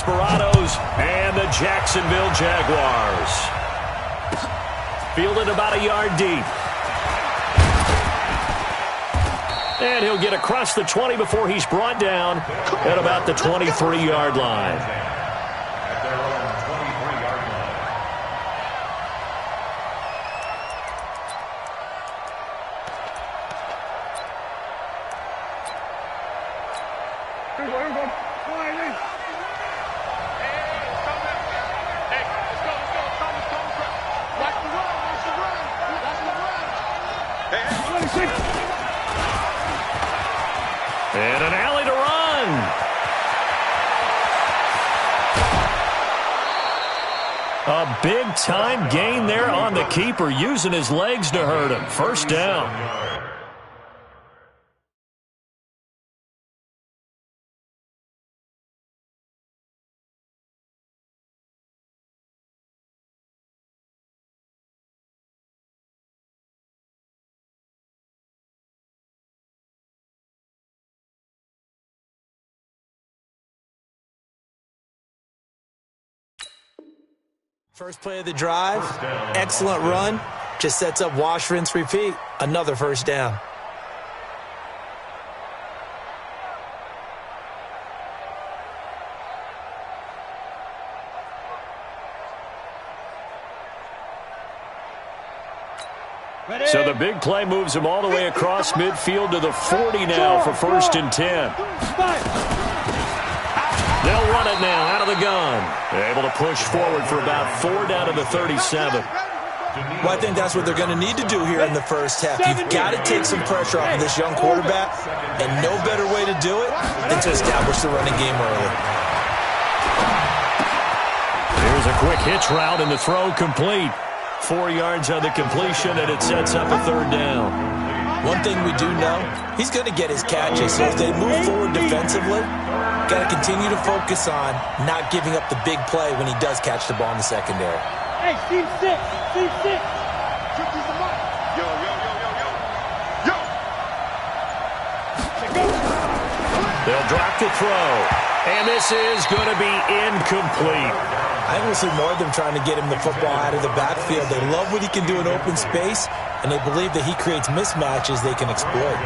Desperados and the Jacksonville Jaguars. Fielded about a yard deep. And he'll get across the 20 before he's brought down at about the 23-yard line. And an alley to run. A big-time gain there on the keeper, using his legs to hurt him. First down. First play of the drive, excellent run, just sets up wash, rinse, repeat. Another first down. So the big play moves him all the way across midfield to the 40 now for 1st and 10. They'll run it now out of the gun. They're able to push forward for about 4 down to the 37. Well, I think that's what they're going to need to do here in the first half. You've got to take some pressure off of this young quarterback, and no better way to do it than to establish the running game early. Here's a quick hitch route, and the throw complete. 4 yards on the completion, and it sets up a 3rd down. One thing we do know, he's going to get his catches. So if they move forward defensively, got to continue to focus on not giving up the big play when he does catch the ball in the secondary. Hey, Steve 6. Steve 6. Yo. They'll drop the throw, and this is going to be incomplete. I think we'll see more of them trying to get him the football out of the backfield. They love what he can do in open space, and they believe that he creates mismatches they can exploit.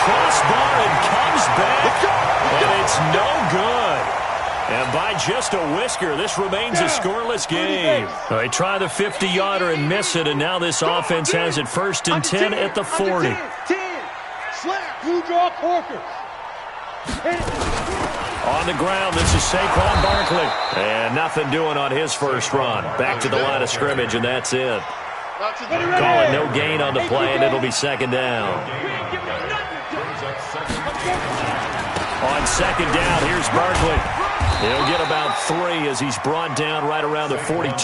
Crossbar and comes back, and it's no good. And by just a whisker, this remains a scoreless game. They try the 50-yarder and miss it, and now this offense has it 1st and 10 at the 40. 10. Slap. You draw Corker. On the ground, this is Saquon Barkley. And nothing doing on his first run. Back to the line of scrimmage, and that's it. Call it no gain on the play, and it'll be 2nd down. On 2nd down, here's Barkley. He'll get about 3 as he's brought down right around the 42.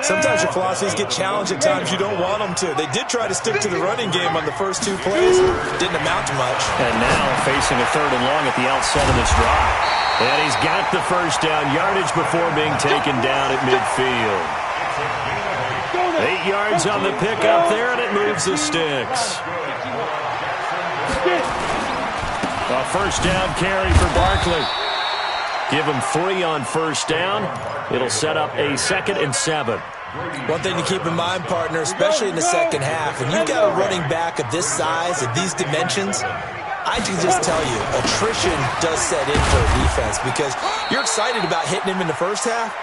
Sometimes your philosophies get challenged at times you don't want them to. They did try to stick to the running game on the first 2 plays. Didn't amount to much. And now facing a 3rd and long at the outset of this drive. And he's got the first down yardage before being taken down at midfield. 8 yards on the pickup there, and it moves the sticks. A first down carry for Barkley. Give him 3 on first down. It'll set up a 2nd and 7. One thing to keep in mind, partner, especially in the second half, when you've got a running back of this size, of these dimensions, I can just tell you, attrition does set in for a defense because you're excited about hitting him in the first half.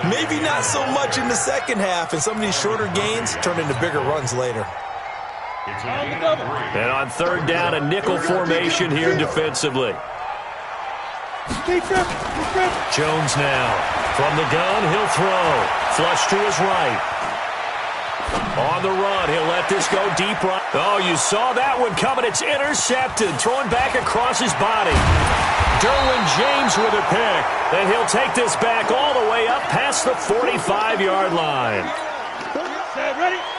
Maybe not so much in the second half, and some of these shorter gains turn into bigger runs later. And on 3rd down, a nickel formation here defensively. Jones now. From the gun, he'll throw. Flush to his right. On the run, he'll let this go deep right. Oh, you saw that one coming. It's intercepted. Thrown back across his body. Derwin James with a pick. And he'll take this back all the way up past the 45-yard line. Ready?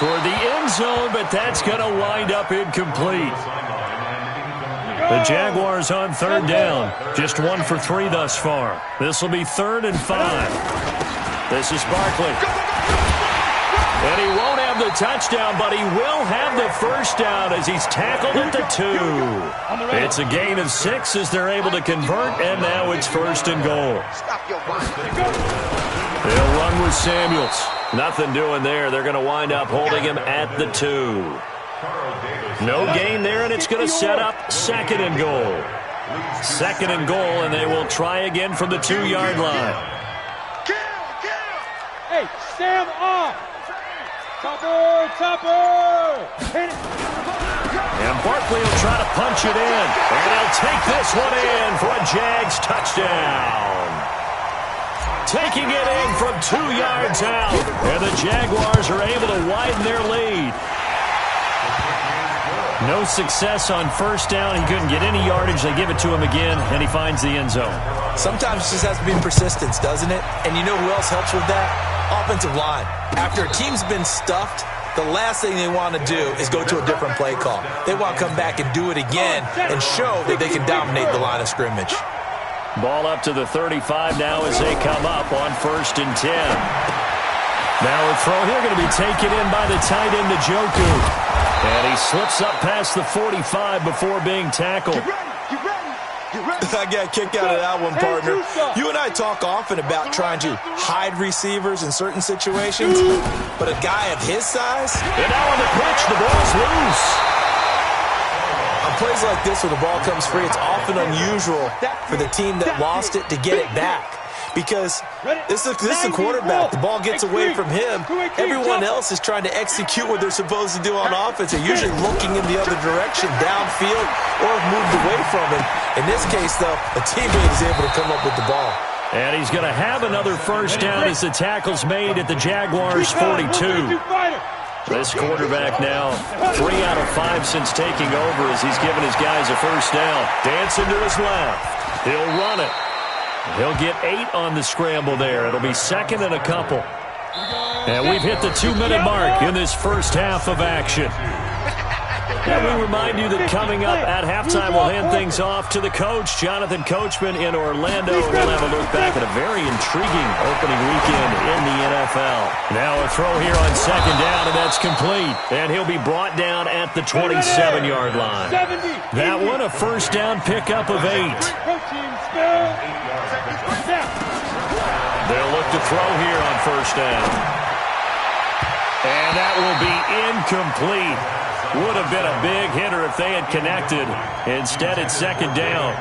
toward the end zone, but that's going to wind up incomplete. The Jaguars on third down. Just 1 for 3 thus far. This will be 3rd and 5. This is Barkley. And he won't have the touchdown, but he will have the first down as he's tackled at the 2. It's a gain of 6 as they're able to convert, and now it's 1st and goal. They'll run with Samuels. Nothing doing there. They're going to wind up holding him at the 2. No gain there, and it's going to set up 2nd and goal. 2nd and goal, and they will try again from the 2-yard line. Hey, Sam off. Topper. Hit it. And Barkley will try to punch it in. And he'll take this one in for a Jags touchdown. Taking it in from 2 yards out. And the Jaguars are able to widen their lead. No success on first down. He couldn't get any yardage. They give it to him again, and he finds the end zone. Sometimes it just has to be persistence, doesn't it? And you know who else helps with that? Offensive line. After a team's been stuffed, the last thing they want to do is go to a different play call. They want to come back and do it again and show that they can dominate the line of scrimmage. Ball up to the 35 now as they come up on 1st and 10. Now a throw here going to be taken in by the tight end, Njoku. And he slips up past the 45 before being tackled. I got a kick out of that one, partner. You and I talk often about trying to hide receivers in certain situations, but a guy of his size? And now on the pitch, the ball's loose. On plays like this where the ball comes free, it's often unusual for the team that lost it to get it back. Because this is a quarterback. The ball gets away from him. Everyone else is trying to execute what they're supposed to do on offense. They're usually looking in the other direction, downfield, or have moved away from him. In this case, though, a teammate is able to come up with the ball. And he's going to have another first down as the tackle's made at the Jaguars' 42. This quarterback now 3 out of 5 since taking over as he's given his guys a first down. Dancing to his left. He'll run it. He'll get 8 on the scramble there. It'll be 2nd and a couple. And we've hit the 2-minute mark in this first half of action. And we remind you that coming up at halftime, we'll hand things off to the coach, Jonathan Coachman in Orlando. And we'll have a look back at a very intriguing opening weekend in the NFL. Now a throw here on 2nd down, and that's complete. And he'll be brought down at the 27-yard line. That one, a first down pickup of 8. They'll look to throw here on first down. And that will be incomplete. Would have been a big hitter if they had connected. Instead, it's 2nd down.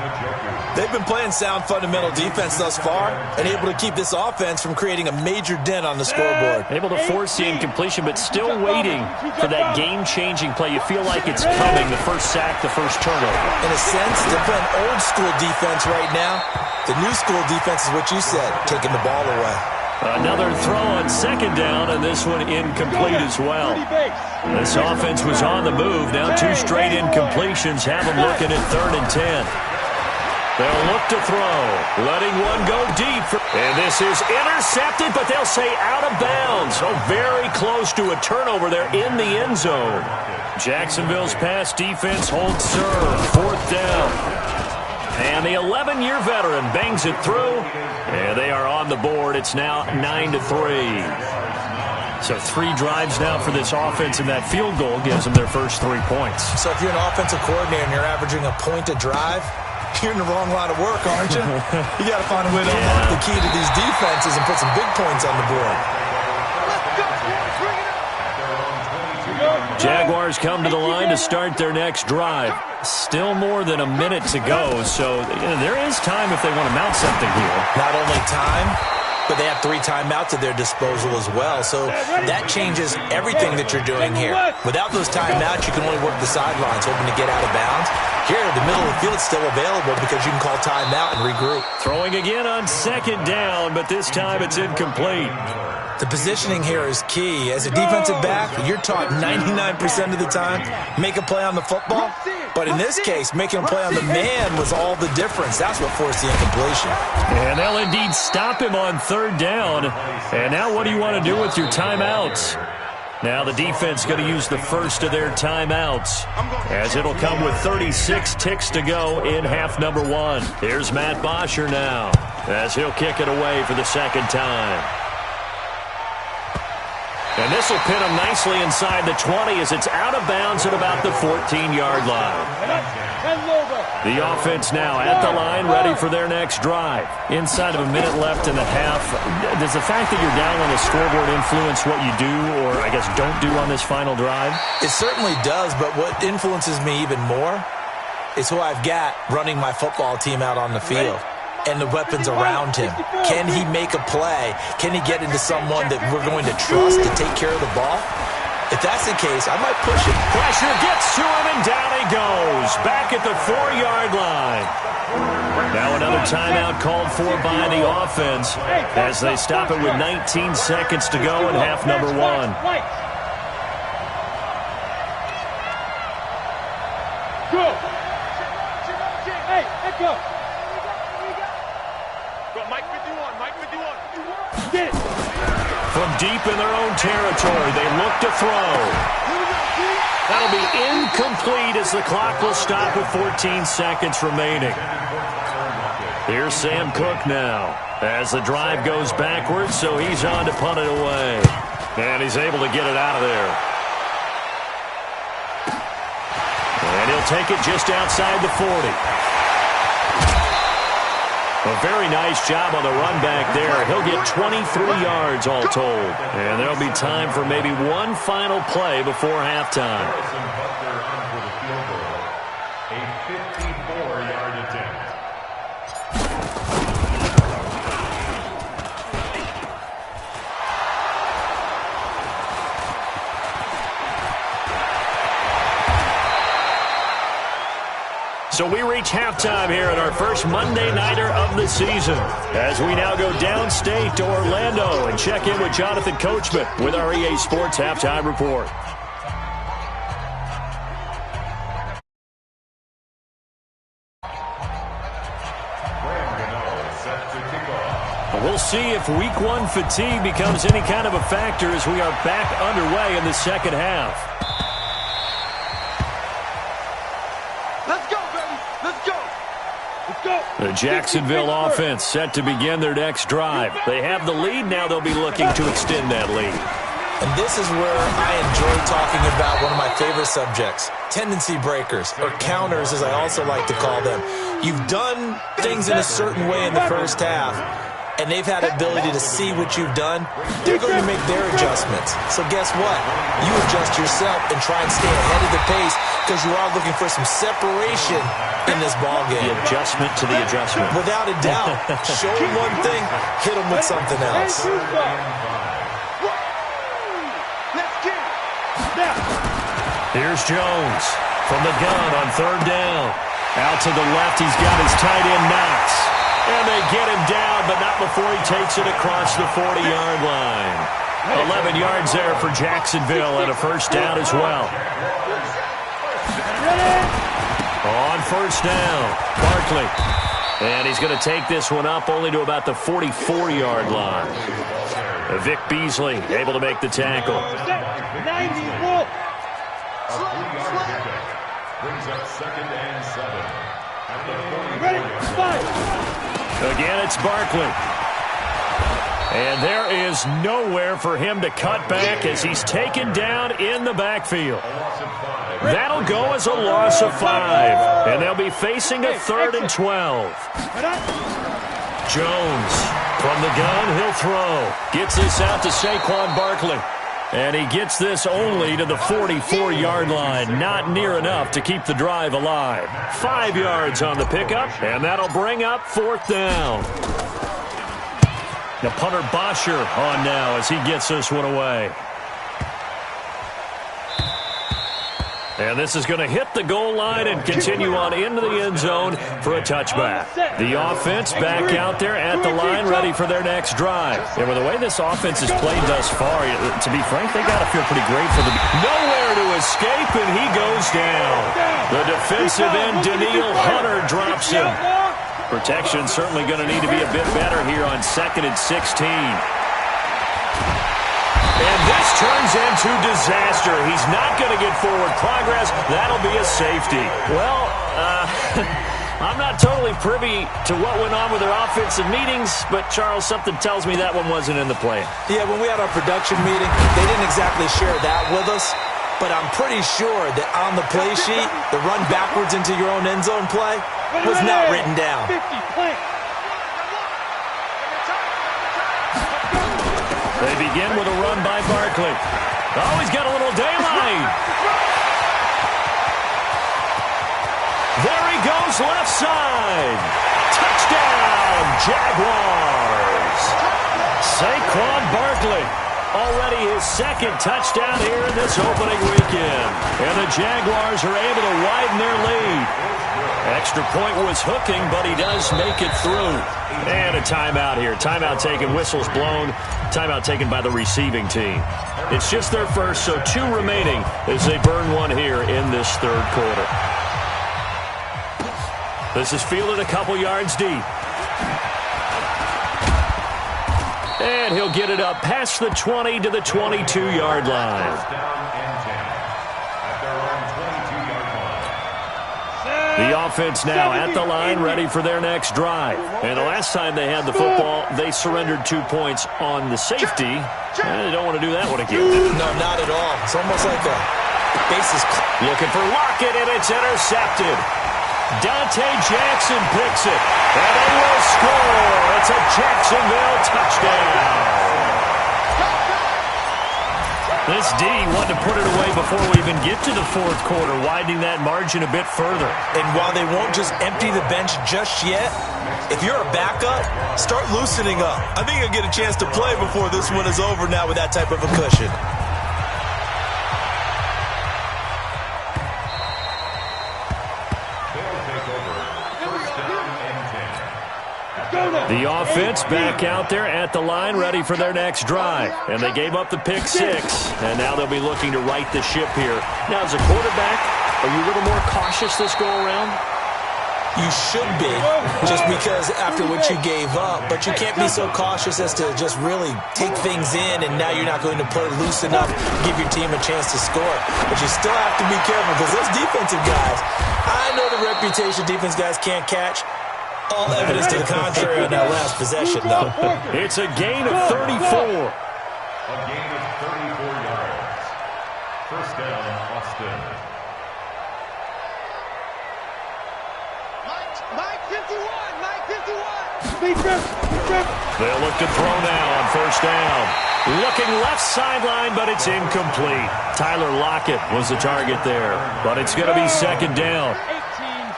They've been playing sound fundamental defense thus far and able to keep this offense from creating a major dent on the scoreboard. Able to force the incompletion, but still waiting for that game-changing play. You feel like it's coming, the first sack, the first turnover. In a sense, they're playing old-school defense right now. The new-school defense is what you said, taking the ball away. Another throw on 2nd down, and this one incomplete as well. This offense was on the move. Now 2 straight incompletions have them looking at 3rd and 10. They'll look to throw, letting one go deep. And this is intercepted, but they'll say out of bounds. So very close to a turnover there in the end zone. Jacksonville's pass defense holds serve. 4th down. And the 11-year veteran bangs it through. And they are on the board. It's now 9-3. So 3 drives now for this offense, and that field goal gives them their first 3 points. So if you're an offensive coordinator and you're averaging a point a drive, you're in the wrong line of work, aren't you? You got to find a way to unlock the key to these defenses and put some big points on the board. Jaguars come to the line to start their next drive. Still more than a minute to go, so there is time if they want to mount something here. Not only time, but they have 3 timeouts at their disposal as well, so that changes everything that you're doing here. Without those timeouts, you can only work the sidelines, hoping to get out of bounds. Here, the middle of the field is still available because you can call timeout and regroup. Throwing again on 2nd down, but this time it's incomplete. The positioning here is key. As a defensive back, you're taught 99% of the time, make a play on the football. But in this case, making a play on the man was all the difference. That's what forced the incompletion. And they'll indeed stop him on 3rd down. And now what do you want to do with your timeouts? Now the defense going to use the first of their timeouts, as it'll come with 36 ticks to go in half number 1. Here's Matt Bosher now, as he'll kick it away for the second time. And this will pin him nicely inside the 20 as it's out of bounds at about the 14-yard line. The offense now at the line, ready for their next drive. Inside of a minute left in the half, does the fact that you're down on the scoreboard influence what you do, or I guess don't do on this final drive? It certainly does, but what influences me even more is who I've got running my football team out on the field and the weapons around him. Can he make a play? Can he get into someone that we're going to trust to take care of the ball? If that's the case, I might push him. Pressure gets to him, and down he goes. Back at the 4-yard line. Now another timeout called for by the offense as they stop it with 19 seconds to go in half number 1. Go. Hey, let's go. Mike 51, Mike 51. Get it. From deep in their own territory, they look to throw. That'll be incomplete as the clock will stop with 14 seconds remaining. Here's Sam Cook now as the drive goes backwards, so he's on to punt it away. And he's able to get it out of there. And he'll take it just outside the 40. A very nice job on the run back there. He'll get 23 yards all told. And there'll be time for maybe one final play before halftime. A 54-yard attempt. So we reach halftime here at our first Monday Nighter of the season, as we now go downstate to Orlando and check in with Jonathan Coachman with our EA Sports Halftime Report. We'll see if Week 1 fatigue becomes any kind of a factor as we are back underway in the second half. The Jacksonville offense set to begin their next drive. They have the lead. Now they'll be looking to extend that lead. And this is where I enjoy talking about one of my favorite subjects, tendency breakers, or counters as I also like to call them. You've done things in a certain way in the first half, and they've had the ability to see what you've done. They're going to make their adjustments. So guess what? You adjust yourself and try and stay ahead of the pace because you are looking for some separation in this ballgame. The adjustment to the adjustment. Without a doubt. Show them one thing, hit them with something else. Here's Jones from the gun on third down. Out to the left, he's got his tight end Knox. And they get him down, but not before he takes it across the 40-yard line. 11 yards there for Jacksonville and a first down as well. On first down, Barkley. And he's going to take this one up only to about the 44-yard line. Vic Beasley able to make the tackle. Brings up 2nd and 7. Again, it's Barkley. And there is nowhere for him to cut back as he's taken down in the backfield. That'll go as a loss of 5. And they'll be facing a 3rd and 12. Jones from the gun, he'll throw. Gets this out to Saquon Barkley. And he gets this only to the 44-yard line. Not near enough to keep the drive alive. 5 yards on the pickup, and that'll bring up 4th down. The punter Bosher on now as he gets this one away. And this is going to hit the goal line and continue on into the end zone for a touchback. The offense back out there at the line, ready for their next drive. And with the way this offense has played thus far, to be frank, they got to feel pretty grateful to be nowhere to escape, and he goes down. The defensive end, Daniil Hunter, drops him. Protection certainly going to need to be a bit better here on 2nd and 16. And this turns into to disaster. He's not going to get forward progress. That'll be a safety. Well, I'm not totally privy to what went on with their offensive meetings, but, Charles, something tells me that one wasn't in the plan. Yeah, when we had our production meeting, they didn't exactly share that with us, but I'm pretty sure that on the play sheet, the run backwards into your own end zone play was not written down. 50, play. They begin with a run by Barkley. Oh, he's got a little daylight. There he goes, left side. Touchdown, Jaguars. Saquon Barkley, already his second touchdown here in this opening weekend. And the Jaguars are able to widen their lead. Extra point was hooking, but he does make it through. And a timeout here. Timeout taken, whistles blown. Timeout taken by the receiving team. It's just their first, so 2 remaining as they burn one here in this third quarter. This is fielded a couple yards deep. And he'll get it up past the 20 to the 22-yard line. The offense now at the line, ready for their next drive. And the last time they had the football, they surrendered 2 points on the safety. And they don't want to do that one again. No, not at all. It's almost like a bases. Looking for Lockett, and it's intercepted. Dante Jackson picks it, and they will score. It's a Jacksonville touchdown. This D wanted to put it away before we even get to the fourth quarter, widening that margin a bit further. And while they won't just empty the bench just yet, if you're a backup, start loosening up. I think you'll get a chance to play before this one is over now with that type of a cushion. The offense back out there at the line, ready for their next drive. And they gave up the pick 6, and now they'll be looking to right the ship here. Now, as a quarterback, are you a little more cautious this go-around? You should be, just because after what you gave up, but you can't be so cautious as to just really take things in, and now you're not going to play loose enough, give your team a chance to score. But you still have to be careful, because those defensive guys, I know the reputation defense guys can't catch. All evidence to the contrary on that last possession, though. It's a gain of 34. A gain of 34 yards. First down, Austin. Mike 51, Mike 51. They'll look to throw now on first down. Looking left sideline, but it's incomplete. Tyler Lockett was the target there, but it's going to be second down.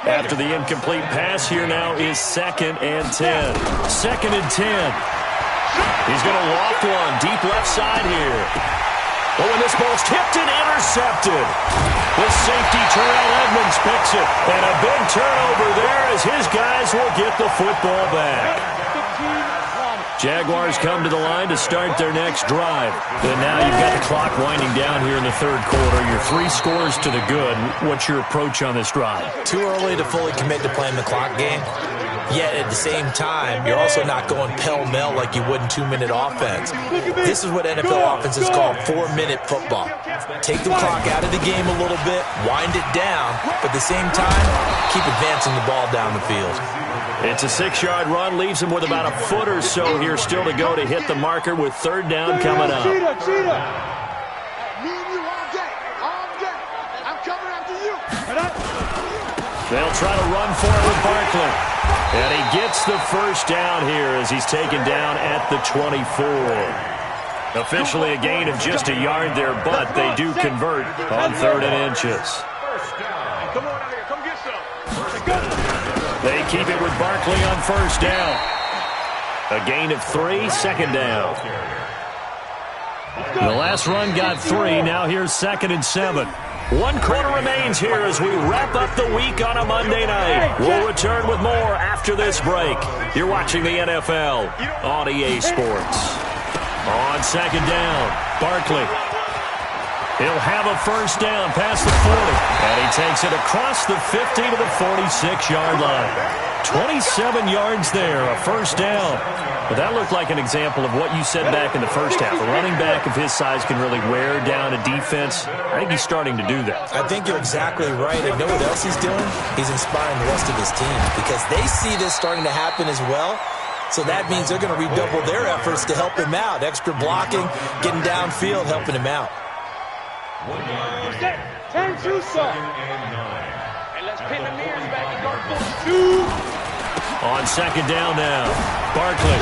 After the incomplete pass, here now is 2nd and 10. 2nd and 10. He's going to loft one deep left side here. Oh, and this ball's tipped and intercepted. The safety, Terrell Edmonds, picks it. And a big turnover there as his guys will get the football back. Jaguars come to the line to start their next drive. And now you've got the clock winding down here in the third quarter. You're 3 scores to the good. What's your approach on this drive? Too early to fully commit to playing the clock game. Yet at the same time, you're also not going pell-mell like you would in 2-minute offense. This is what NFL offenses call 4-minute football. Take the clock out of the game a little bit, wind it down, but at the same time, keep advancing the ball down the field. It's a 6-yard run, leaves him with about a foot or so here still to go to hit the marker with third down coming up. Me and you all day. I'm coming after you. They'll try to run for it with Barkley. And he gets the first down here as he's taken down at the 24. Officially a gain of just a yard there, but they do convert on 3rd and inches. Come on out here. Come get some. They keep it with Barkley on first down. A gain of 3, 2nd down. The last run got 3. Now here's 2nd and 7. 1 quarter remains here as we wrap up the week on a Monday night. We'll return with more after this break. You're watching the NFL on EA Sports. On 2nd down, Barkley. He'll have a first down past the 40. And he takes it across the 50 to the 46-yard line. 27 yards there, a first down. But that looked like an example of what you said back in the first half. A running back of his size can really wear down a defense. I think he's starting to do that. I think you're exactly right. And know what else he's doing? He's inspiring the rest of his team because they see this starting to happen as well. So that means they're going to redouble their efforts to help him out. Extra blocking, getting downfield, helping him out. Turn to some. And let's pin the mirrors back and go for 2. On second down now, Barkley.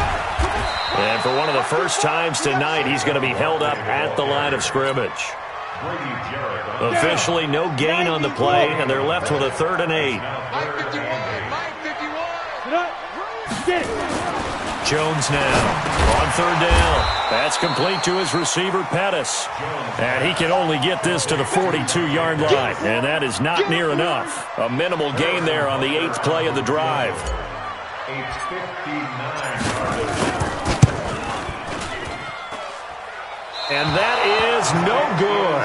And for one of the first times tonight, he's going to be held up at the line of scrimmage. Officially no gain on the play, and they're left with a 3rd and 8. Jones now on 3rd down. That's complete to his receiver, Pettis. And he can only get this to the 42-yard line, and that is not near enough. A minimal gain there on the 8th play of the drive. And that is no good.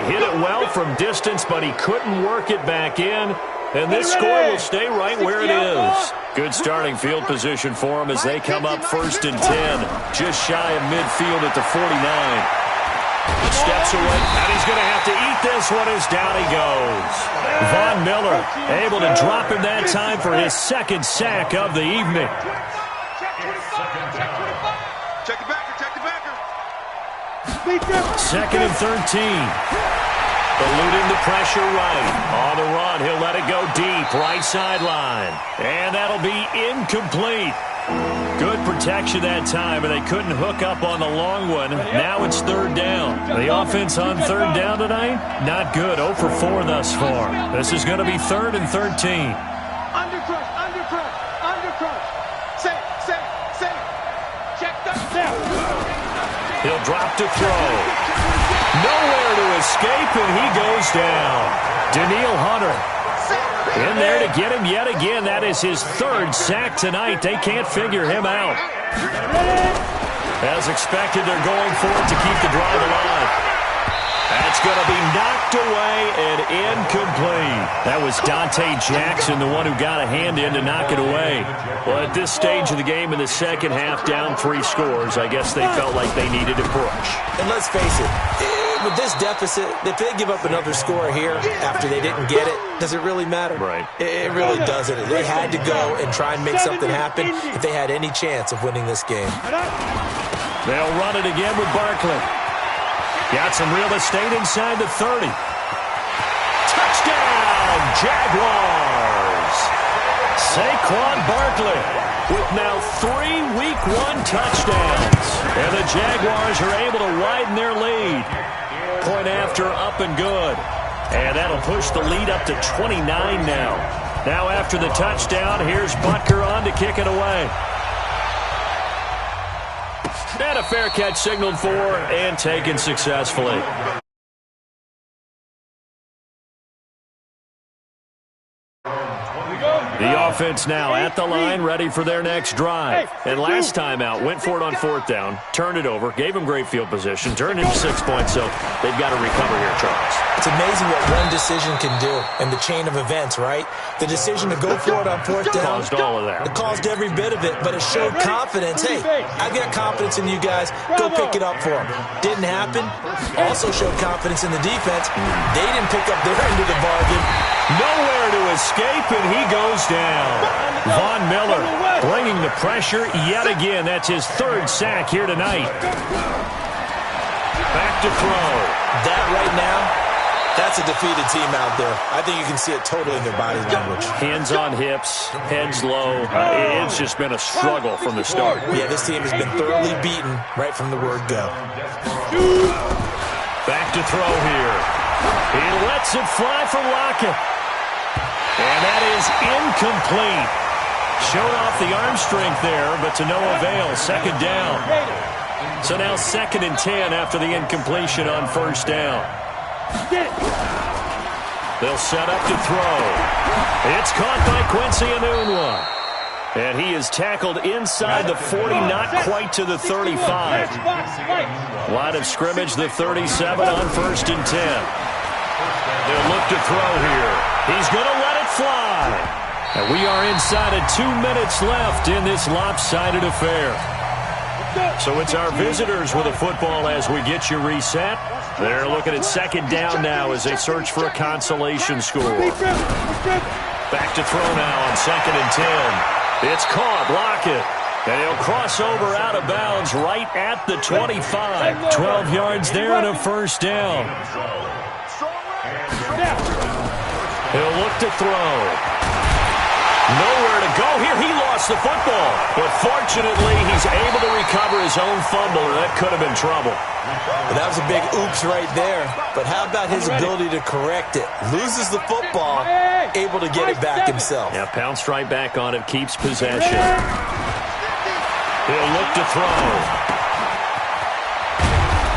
Hit it well from distance, but he couldn't work it back in. And this score will stay right where it is. Good starting field position for him as they come up 1st and 10. Just shy of midfield at the 49. Steps away, and he's going to have to eat this one as down he goes. Von Miller able to drop him that time for his 2nd sack of the evening. Check the backer, check the backer. 2nd and 13. Eluding the pressure right. On the run, he'll let it go deep, right sideline. And that'll be incomplete. Good protection that time, and they couldn't hook up on the long one. Now it's 3rd down. The offense on 3rd down tonight, not good. 0 for 4 thus far. This is going to be 3rd and 13. Undercrush, undercrush, undercrush. Say. Check that down. He'll drop to throw. Nowhere to escape, and he goes down. Daniil Hunter in there to get him yet again. That is his 3rd sack tonight. They can't figure him out. As expected, they're going for it to keep the drive alive. That's going to be knocked away and incomplete. That was Dante Jackson, the one who got a hand in to knock it away. Well, at this stage of the game in the second half, down 3 scores, I guess they felt like they needed to push. And let's face it, with this deficit, if they give up another score here after they didn't get it, does it really matter? Right. It really doesn't. They had to go and try and make something happen if they had any chance of winning this game. They'll run it again with Barkley. Got some real estate inside the 30. Touchdown, Jaguars! Saquon Barkley with now 3 Week 1 touchdowns. And the Jaguars are able to widen their lead. Point after up and good. And that'll push the lead up to 29 now. Now after the touchdown, here's Butker on to kick it away. And a fair catch signaled for and taken successfully. The offense now at the line, ready for their next drive. And last time out, went for it on 4th down, turned it over, gave them great field position, turned into 6 points, so they've got to recover here, Charles. It's amazing what one decision can do in the chain of events, right? The decision to go for it on 4th down. Caused all of that. It caused every bit of it, but it showed confidence. Hey, I've got confidence in you guys. Go pick it up for them. Didn't happen. Also showed confidence in the defense. They didn't pick up their end of the bargain. Nowhere to escape, and he goes down. Von Miller bringing the pressure yet again. That's his 3rd sack here tonight. Back to throw. That right now, that's a defeated team out there. I think you can see it totally in their body language. Hands on hips, heads low. It's just been a struggle from the start. Yeah, this team has been thoroughly beaten right from the word go. Back to throw here. He lets it fly for Lockett. And that is incomplete. Showed off the arm strength there, but to no avail. 2nd down. So now 2nd and 10 after the incompletion on 1st down. They'll set up to throw. It's caught by Quincy Enunwa. And he is tackled inside the 40, not quite to the 35. Line of scrimmage, the 37 on 1st and 10. They'll look to throw here. He's going to let it fly. And we are inside of 2 minutes left in this lopsided affair. So it's our visitors with a football as we get you reset. They're looking at 2nd down now as they search for a consolation score. Back to throw now on 2nd and 10. It's caught. Block it. And he'll cross over out of bounds right at the 25. 12 yards there and a 1st down. He'll look to throw. Nowhere to go here. He lost the football. But fortunately, he's able to recover his own fumble, or that could have been trouble. Well, that was a big oops right there. But how about his ability to correct it? Loses the football, able to get it back himself. Yeah, pounced right back on it, keeps possession. He'll look to throw.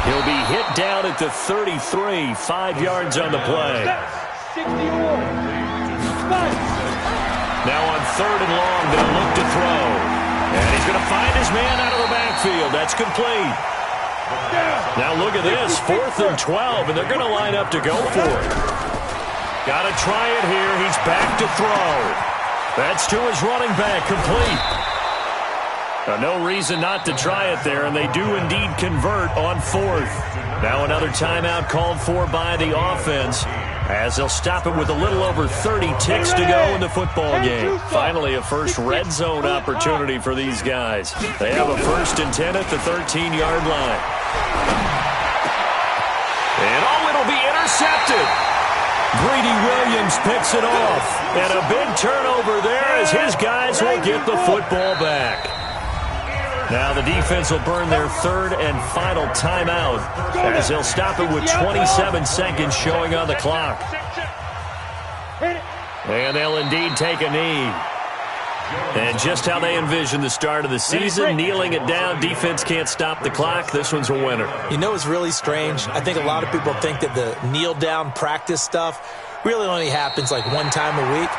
He'll be hit down at the 33, 5 yards on the play. Now on 3rd and long, they'll look to throw. And he's going to find his man out of the backfield. That's complete. Now look at this, 4th and 12, and they're going to line up to go for it. Got to try it here. He's back to throw. That's to his running back, complete. No reason not to try it there, and they do indeed convert on 4th. Now another timeout called for by the offense, as they'll stop it with a little over 30 ticks to go in the football game. Finally, a first red zone opportunity for these guys. They have a 1st and 10 at the 13-yard line. And it'll be intercepted. Greedy Williams picks it off. And a big turnover there as his guys will get the football back. Now the defense will burn their 3rd and final timeout as they'll stop it with 27 seconds showing on the clock. And they'll indeed take a knee. And just how they envision the start of the season, kneeling it down, defense can't stop the clock. This one's a winner. You know, it's really strange. I think a lot of people think that the kneel down practice stuff really only happens like 1 time a week.